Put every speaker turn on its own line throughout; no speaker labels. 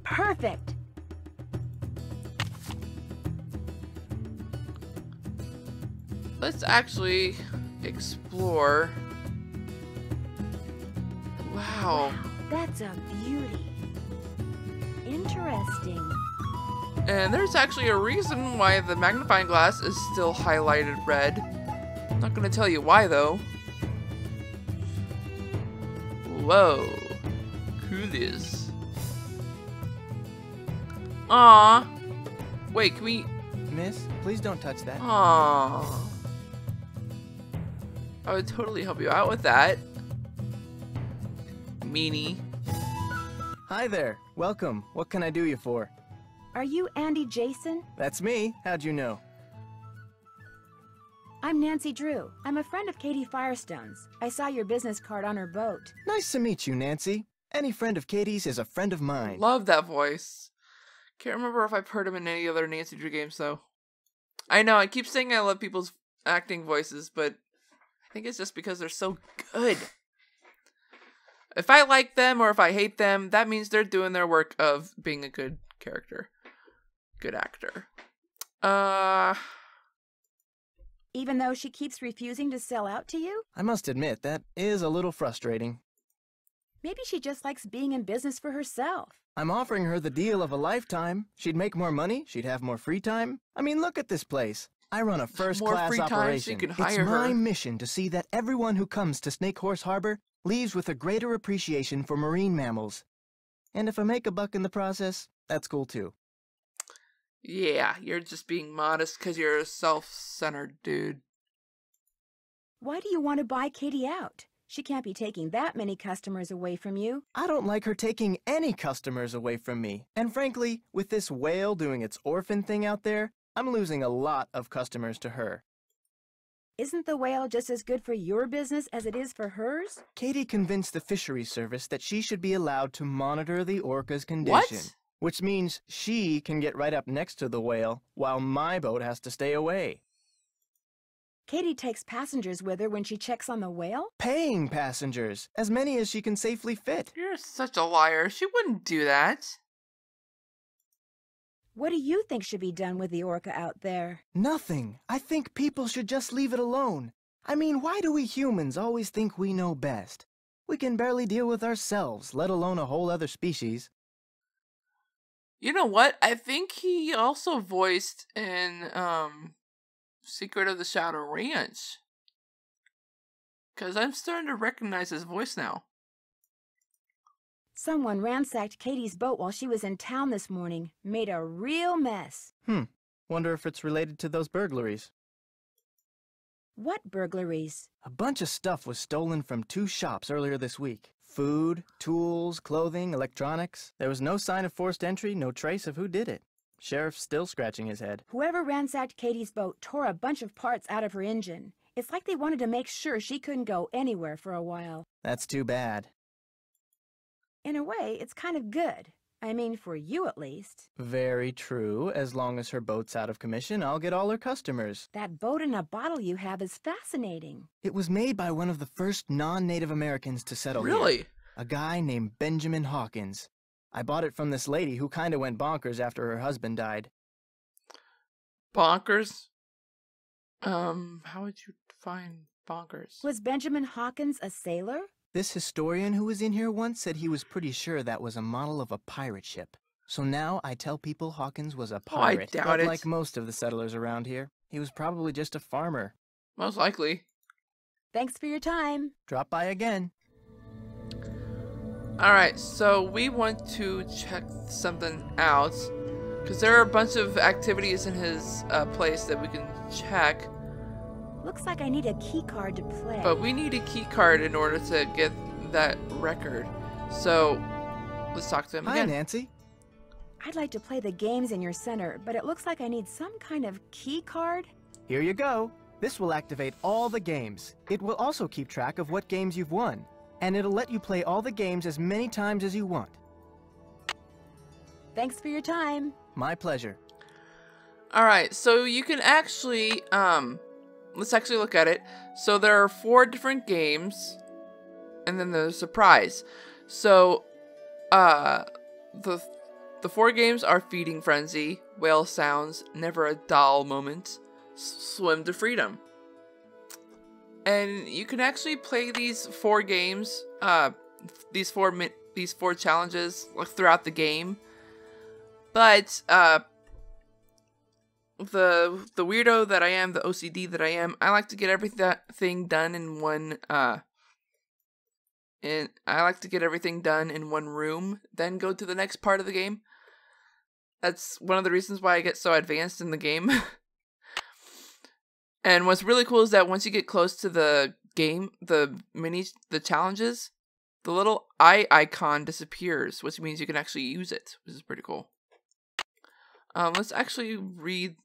Perfect.
Let's actually explore. Wow.
That's a beauty. Interesting.
And there's actually a reason why the magnifying glass is still highlighted red. I'm not gonna tell you why though. Whoa. Coolies. Aww. Wait, can we...
Miss, please don't touch that.
Aww. I would totally help you out with that. Meanie.
Hi there. Welcome. What can I do you for?
Are you Andy Jason?
That's me. How'd you know?
I'm Nancy Drew. I'm a friend of Katie Firestone's. I saw your business card on her boat.
Nice to meet you, Nancy. Any friend of Katie's is a friend of mine.
Love that voice. Can't remember if I've heard him in any other Nancy Drew games though. I know, I keep saying I love people's acting voices, but I think it's just because they're so good. If I like them or if I hate them, that means they're doing their work of being a good character. Good actor.
Even though she keeps refusing to sell out to you?
I must admit, that is a little frustrating.
Maybe she just likes being in business for herself.
I'm offering her the deal of a lifetime. She'd make more money, she'd have more free time. I mean, look at this place. I run a first-class
free time,
operation.
so you can
It's
hire
my
her.
mission to see that everyone who comes to Snake Horse Harbor leaves with a greater appreciation for marine mammals. And if I make a buck in the process, that's cool too.
Yeah, you're just being modest because you're a self-centered dude.
Why do you want to buy Katie out? She can't be taking that many customers away from you.
I don't like her taking any customers away from me. And frankly, with this whale doing its orphan thing out there, I'm losing a lot of customers to her.
Isn't the whale just as good for your business as it is for hers?
Katie convinced the fisheries service that she should be allowed to monitor the orca's condition.
What?
Which means she can get right up next to the whale, while my boat has to stay away.
Katie takes passengers with her when she checks on the whale?
Paying passengers, as many as she can safely fit.
You're such a liar. She wouldn't do that.
What do you think should be done with the orca out there?
Nothing. I think people should just leave it alone. I mean, why do we humans always think we know best? We can barely deal with ourselves, let alone a whole other species.
You know what? I think he also voiced in Secret of the Shadow Ranch. Because I'm starting to recognize his voice now.
Someone ransacked Katie's boat while she was in town this morning. Made a real mess.
Wonder if it's related to those burglaries.
What burglaries?
A bunch of stuff was stolen from 2 shops earlier this week. Food, tools, clothing, electronics. There was no sign of forced entry, no trace of who did it. Sheriff's still scratching his head.
Whoever ransacked Katie's boat tore a bunch of parts out of her engine. It's like they wanted to make sure she couldn't go anywhere for a while.
That's too bad.
In a way, it's kind of good. I mean, for you at least.
Very true. As long as her boat's out of commission, I'll get all her customers.
That boat in a bottle you have is fascinating.
It was made by one of the first non-Native Americans to settle here.
Really?
A guy named Benjamin Hawkins. I bought it from this lady who kinda went bonkers after her husband died.
Bonkers? How would you define bonkers?
Was Benjamin Hawkins a sailor?
This historian who was in here once said he was pretty sure that was a model of a pirate ship. So now I tell people Hawkins was a
Oh, I
pirate.
doubt
but
it.
like most of the settlers around here, he was probably just a farmer.
Most likely.
Thanks for your time.
Drop by again.
Alright, so we want to check something out. Because there are a bunch of activities in his place that we can check.
Looks like I need a key card to play.
But we need a key card in order to get that record. So, let's talk to him
Hi,
again.
Nancy.
I'd like to play the games in your center, but it looks like I need some kind of key card.
Here you go. This will activate all the games. It will also keep track of what games you've won. And it'll let you play all the games as many times as you want.
Thanks for your time.
My pleasure.
Alright, so you can actually, let's actually look at it. So there are 4 different games, and then there's a prize. So, the The 4 games are Feeding Frenzy, Whale Sounds, Never a Dull Moment, Swim to Freedom. And you can actually play these 4 games, these four challenges like throughout the game. But the weirdo that I am, the OCD that I am, I like to get everything done in one room, then go to the next part of the game. That's one of the reasons why I get so advanced in the game. And what's really cool is that once you get close to the game, the challenges, the little eye icon disappears, which means you can actually use it, which is pretty cool. Let's actually read.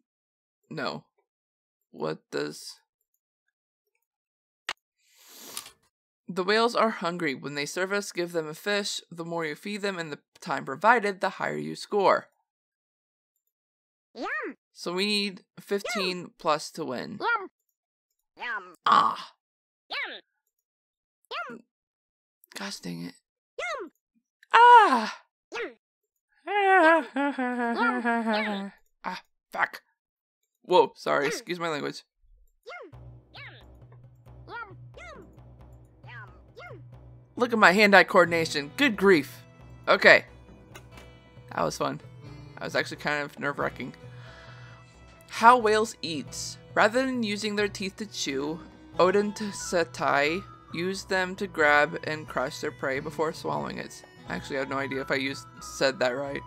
No. What does... The whales are hungry. When they serve us, give them a fish. The more you feed them in the time provided, the higher you score.
Yum.
So we need 15
Yum.
plus to win.
Yum. Yum.
Ah!
Yum. Yum.
Gosh dang it.
Yum.
Ah!
Yum.
Ah, fuck. Whoa, sorry, excuse my language.
Yum. Yum. Yum. Yum. Yum. Yum.
Look at my hand-eye coordination. Good grief. Okay. That was fun. That was actually kind of nerve-wracking. How whales eat. Rather than using their teeth to chew, Odontocetai use them to grab and crush their prey before swallowing it. Actually, I have no idea if I said that right.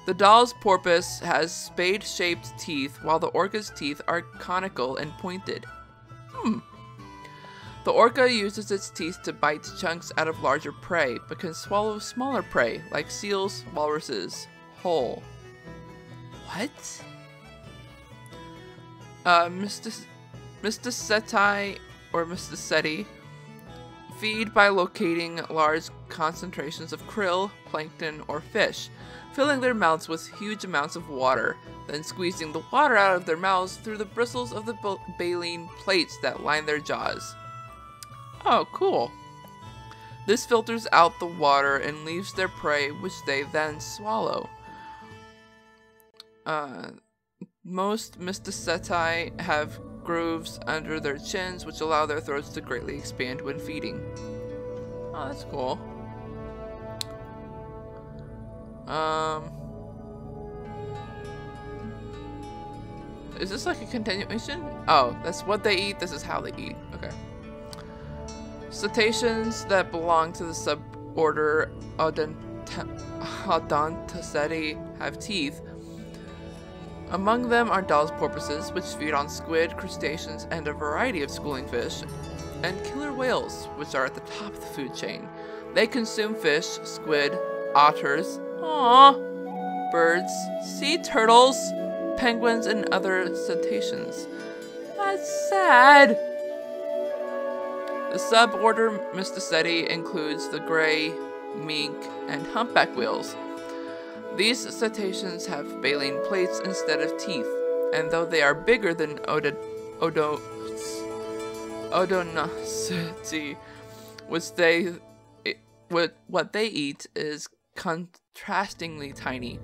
The Dall's porpoise has spade-shaped teeth, while the orca's teeth are conical and pointed. The orca uses its teeth to bite chunks out of larger prey, but can swallow smaller prey, like seals, walruses, whole. What? Mysticeti or Mysticeti feed by locating large concentrations of krill, plankton, or fish, filling their mouths with huge amounts of water, then squeezing the water out of their mouths through the bristles of the baleen plates that line their jaws. Oh, cool. This filters out the water and leaves their prey, which they then swallow. Most Mysticeti have grooves under their chins, which allow their throats to greatly expand when feeding. Oh, that's cool. Is this like a continuation? Oh, that's what they eat. This is how they eat. Okay. Cetaceans that belong to the suborder Odontoceti have teeth. Among them are Dall's porpoises, which feed on squid, crustaceans, and a variety of schooling fish, and killer whales, which are at the top of the food chain. They consume fish, squid, otters, birds, sea turtles, penguins, and other cetaceans. That's sad. The suborder Mysticeti includes the gray, mink, and humpback whales. These cetaceans have baleen plates instead of teeth, and though they are bigger than Odonoceti, what they eat is contrastingly tiny.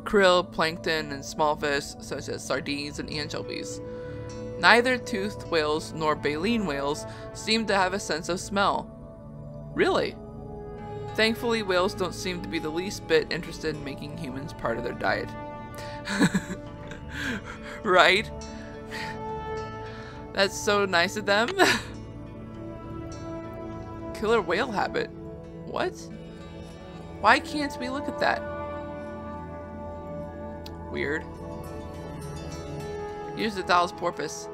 Krill, plankton, and small fish such as sardines and anchovies. Neither toothed whales nor baleen whales seem to have a sense of smell. Really? Thankfully, whales don't seem to be the least bit interested in making humans part of their diet. Right? That's so nice of them. Killer whale habit. What? Why can't we look at that? Weird. Use the Dall's porpoise.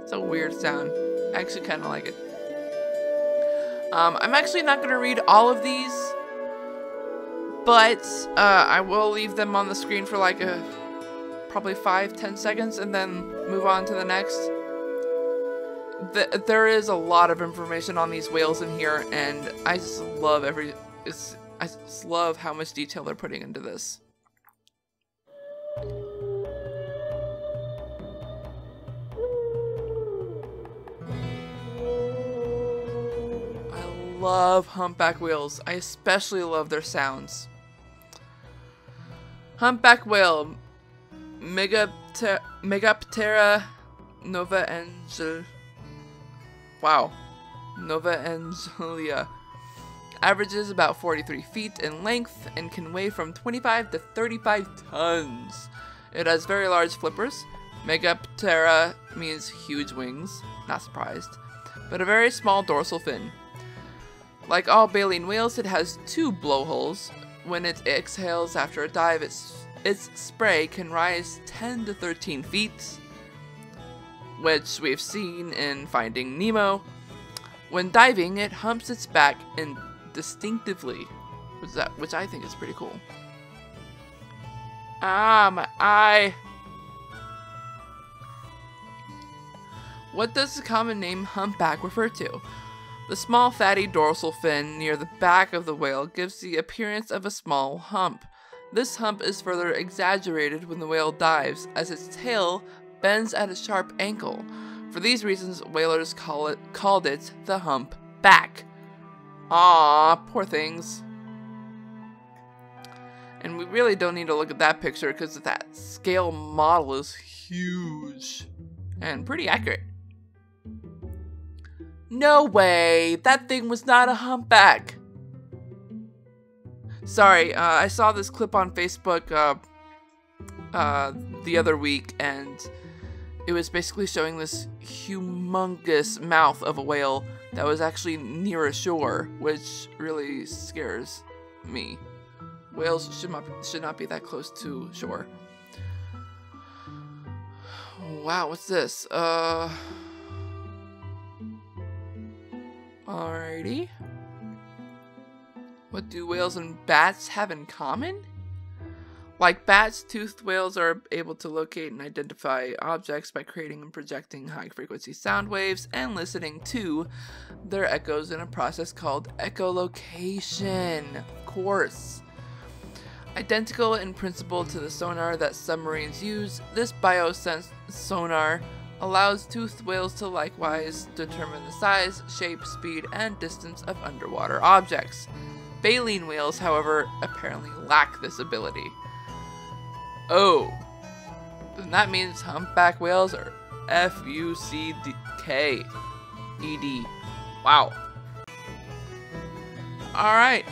It's a weird sound. I actually kind of like it. I'm actually not going to read all of these, but I will leave them on the screen for like probably 5-10 seconds and then move on to the next. There is a lot of information on these whales in here, and I just love I just love how much detail they're putting into this. love humpback whales. I especially love their sounds. Humpback whale, Megaptera novaangel. Wow, novaangelia. Averages about 43 feet in length and can weigh from 25 to 35 tons. It has very large flippers. Megaptera means huge wings, not surprised, but a very small dorsal fin. Like all baleen whales, it has 2 blowholes. When it exhales after a dive, its spray can rise 10 to 13 feet, which we've seen in Finding Nemo. When diving, it humps its back distinctively, which I think is pretty cool. Ah, my eye! What does the common name humpback refer to? The small fatty dorsal fin near the back of the whale gives the appearance of a small hump. This hump is further exaggerated when the whale dives, as its tail bends at a sharp angle. For these reasons, whalers called it the hump back. Aw, poor things. And we really don't need to look at that picture because that scale model is huge and pretty accurate. No way! That thing was not a humpback! Sorry, I saw this clip on Facebook the other week, and it was basically showing this humongous mouth of a whale that was actually near a shore, which really scares me. Whales should not be that close to shore. Wow, what's this? Alrighty. What do whales and bats have in common? Like bats, toothed whales are able to locate and identify objects by creating and projecting high-frequency sound waves and listening to their echoes in a process called echolocation. Of course. Identical in principle to the sonar that submarines use, this biosense sonar allows toothed whales to likewise determine the size, shape, speed, and distance of underwater objects. Baleen whales, however, apparently lack this ability. Oh, then that means humpback whales are F-U-C-K-E-D. Wow. Alright,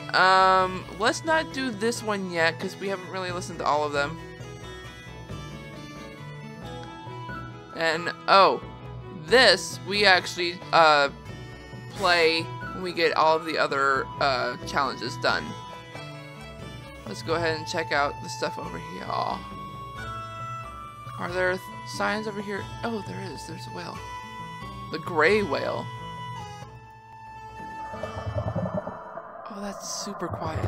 let's not do this one yet, because we haven't really listened to all of them. And, oh, this we actually, play when we get all of the other, challenges done. Let's go ahead and check out the stuff over here. Are there signs over here? Oh, there is. There's a whale. The gray whale. Oh, that's super quiet.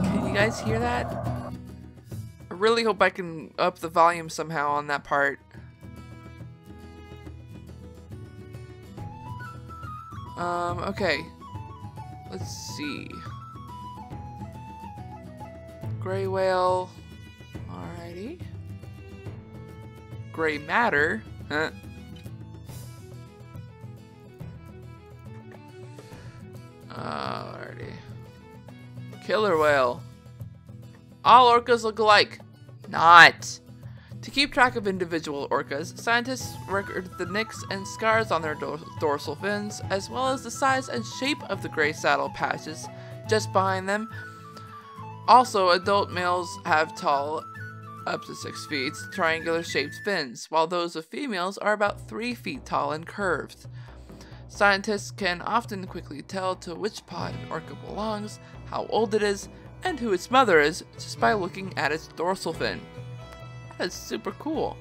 Can you guys hear that? I really hope I can up the volume somehow on that part. Okay. Let's see. Gray whale. Alrighty. Gray matter. Huh. Alrighty. Killer whale. All orcas look alike. Not. To keep track of individual orcas, scientists record the nicks and scars on their dorsal fins, as well as the size and shape of the gray saddle patches just behind them. Also, adult males have tall, up to 6 feet, triangular-shaped fins, while those of females are about 3 feet tall and curved. Scientists can often quickly tell to which pod an orca belongs, how old it is, and who its mother is just by looking at its dorsal fin. That is super cool.